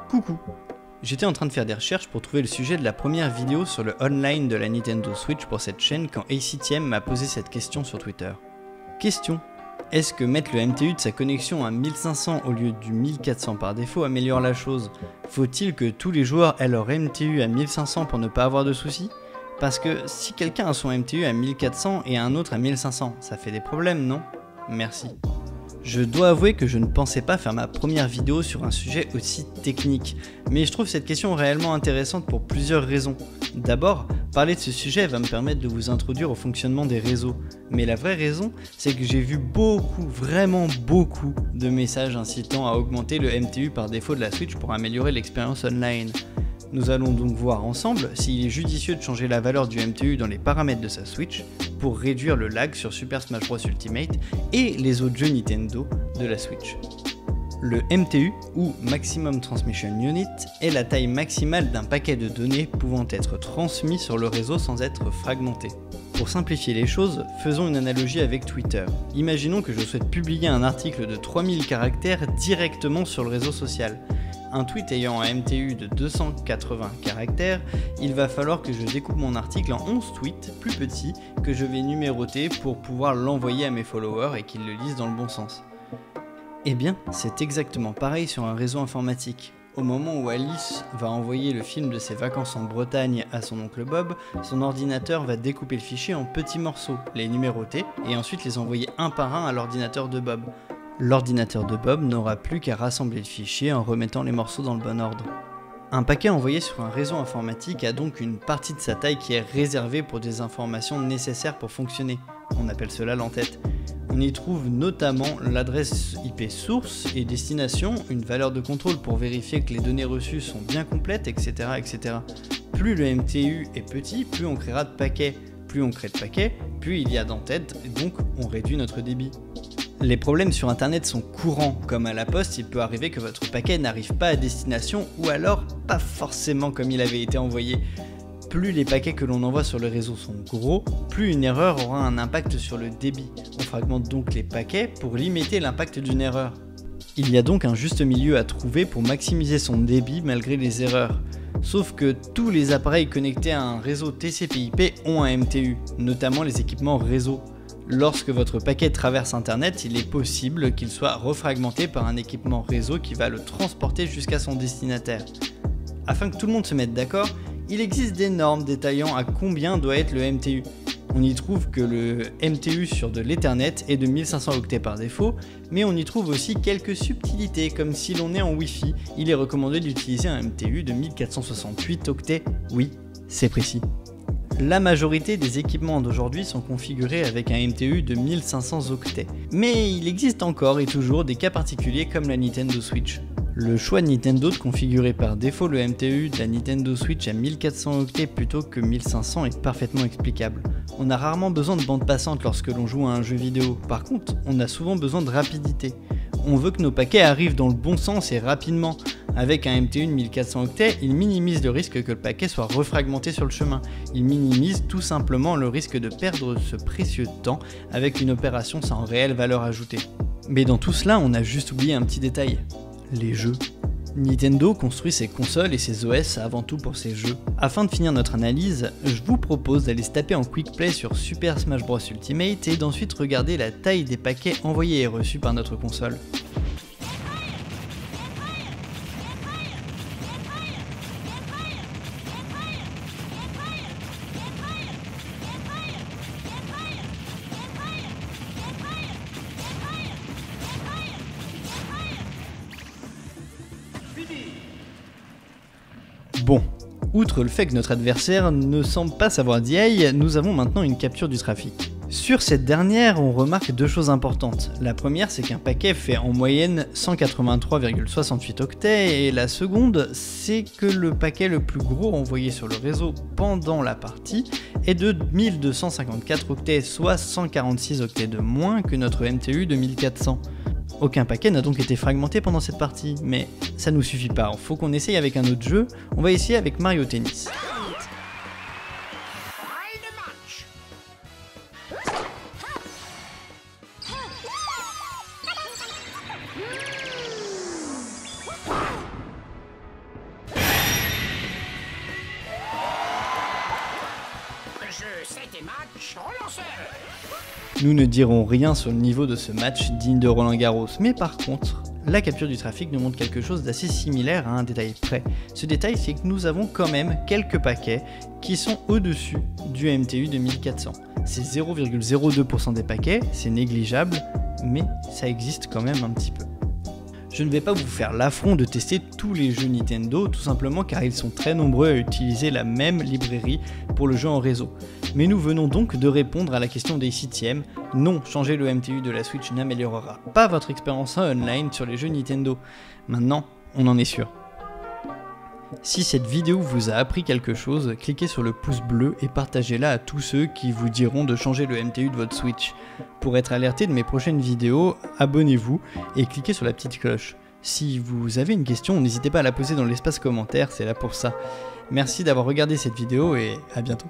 Coucou! J'étais en train de faire des recherches pour trouver le sujet de la première vidéo sur le online de la Nintendo Switch pour cette chaîne quand ACTM m'a posé cette question sur Twitter. Question: est-ce que mettre le MTU de sa connexion à 1500 au lieu du 1400 par défaut améliore la chose? Faut-il que tous les joueurs aient leur MTU à 1500 pour ne pas avoir de soucis? Parce que si quelqu'un a son MTU à 1400 et un autre à 1500, ça fait des problèmes, non? Merci. Je dois avouer que je ne pensais pas faire ma première vidéo sur un sujet aussi technique, mais je trouve cette question réellement intéressante pour plusieurs raisons. D'abord, parler de ce sujet va me permettre de vous introduire au fonctionnement des réseaux, mais la vraie raison, c'est que j'ai vu vraiment beaucoup de messages incitant à augmenter le MTU par défaut de la Switch pour améliorer l'expérience online. Nous allons donc voir ensemble s'il est judicieux de changer la valeur du MTU dans les paramètres de sa Switch pour réduire le lag sur Super Smash Bros Ultimate et les autres jeux Nintendo de la Switch. Le MTU, ou Maximum Transmission Unit, est la taille maximale d'un paquet de données pouvant être transmis sur le réseau sans être fragmenté. Pour simplifier les choses, faisons une analogie avec Twitter. Imaginons que je souhaite publier un article de 3000 caractères directement sur le réseau social. Un tweet ayant un MTU de 280 caractères, il va falloir que je découpe mon article en 11 tweets plus petits que je vais numéroter pour pouvoir l'envoyer à mes followers et qu'ils le lisent dans le bon sens. Eh bien, c'est exactement pareil sur un réseau informatique. Au moment où Alice va envoyer le film de ses vacances en Bretagne à son oncle Bob, son ordinateur va découper le fichier en petits morceaux, les numéroter et ensuite les envoyer un par un à l'ordinateur de Bob. L'ordinateur de Bob n'aura plus qu'à rassembler le fichier en remettant les morceaux dans le bon ordre. Un paquet envoyé sur un réseau informatique a donc une partie de sa taille qui est réservée pour des informations nécessaires pour fonctionner. On appelle cela l'entête. On y trouve notamment l'adresse IP source et destination, une valeur de contrôle pour vérifier que les données reçues sont bien complètes, etc. etc. Plus le MTU est petit, plus on créera de paquets. Plus on crée de paquets, plus il y a d'entêtes, et donc on réduit notre débit. Les problèmes sur internet sont courants, comme à la poste, il peut arriver que votre paquet n'arrive pas à destination ou alors pas forcément comme il avait été envoyé. Plus les paquets que l'on envoie sur le réseau sont gros, plus une erreur aura un impact sur le débit. On fragmente donc les paquets pour limiter l'impact d'une erreur. Il y a donc un juste milieu à trouver pour maximiser son débit malgré les erreurs. Sauf que tous les appareils connectés à un réseau TCP/IP ont un MTU, notamment les équipements réseau. Lorsque votre paquet traverse internet, il est possible qu'il soit refragmenté par un équipement réseau qui va le transporter jusqu'à son destinataire. Afin que tout le monde se mette d'accord, il existe des normes détaillant à combien doit être le MTU. On y trouve que le MTU sur de l'Ethernet est de 1500 octets par défaut, mais on y trouve aussi quelques subtilités, comme si l'on est en Wi-Fi, il est recommandé d'utiliser un MTU de 1468 octets. Oui, c'est précis. La majorité des équipements d'aujourd'hui sont configurés avec un MTU de 1500 octets. Mais il existe encore et toujours des cas particuliers comme la Nintendo Switch. Le choix de Nintendo de configurer par défaut le MTU de la Nintendo Switch à 1400 octets plutôt que 1500 est parfaitement explicable. On a rarement besoin de bande passante lorsque l'on joue à un jeu vidéo, par contre on a souvent besoin de rapidité. On veut que nos paquets arrivent dans le bon sens et rapidement. Avec un MTU de 1400 octets, il minimise le risque que le paquet soit refragmenté sur le chemin. Il minimise tout simplement le risque de perdre ce précieux temps avec une opération sans réelle valeur ajoutée. Mais dans tout cela, on a juste oublié un petit détail. Les jeux. Nintendo construit ses consoles et ses OS avant tout pour ses jeux. Afin de finir notre analyse, je vous propose d'aller se taper en quick play sur Super Smash Bros Ultimate et d'ensuite regarder la taille des paquets envoyés et reçus par notre console. Bon, outre le fait que notre adversaire ne semble pas savoir DI, nous avons maintenant une capture du trafic. Sur cette dernière, on remarque deux choses importantes. La première, c'est qu'un paquet fait en moyenne 183,68 octets, et la seconde, c'est que le paquet le plus gros envoyé sur le réseau pendant la partie est de 1254 octets, soit 146 octets de moins que notre MTU de 1400. Aucun paquet n'a donc été fragmenté pendant cette partie, mais ça nous suffit pas, faut qu'on essaye avec un autre jeu, on va essayer avec Mario Tennis. Nous ne dirons rien sur le niveau de ce match digne de Roland Garros, mais par contre, la capture du trafic nous montre quelque chose d'assez similaire à un détail près. Ce détail, c'est que nous avons quand même quelques paquets qui sont au-dessus du MTU de 1400. C'est 0,02% des paquets, c'est négligeable, mais ça existe quand même un petit peu. Je ne vais pas vous faire l'affront de tester tous les jeux Nintendo, tout simplement car ils sont très nombreux à utiliser la même librairie pour le jeu en réseau. Mais nous venons donc de répondre à la question d'ACTM. Non, changer le MTU de la Switch n'améliorera pas votre expérience online sur les jeux Nintendo. Maintenant, on en est sûr. Si cette vidéo vous a appris quelque chose, cliquez sur le pouce bleu et partagez-la à tous ceux qui vous diront de changer le MTU de votre Switch. Pour être alerté de mes prochaines vidéos, abonnez-vous et cliquez sur la petite cloche. Si vous avez une question, n'hésitez pas à la poser dans l'espace commentaire, c'est là pour ça. Merci d'avoir regardé cette vidéo et à bientôt.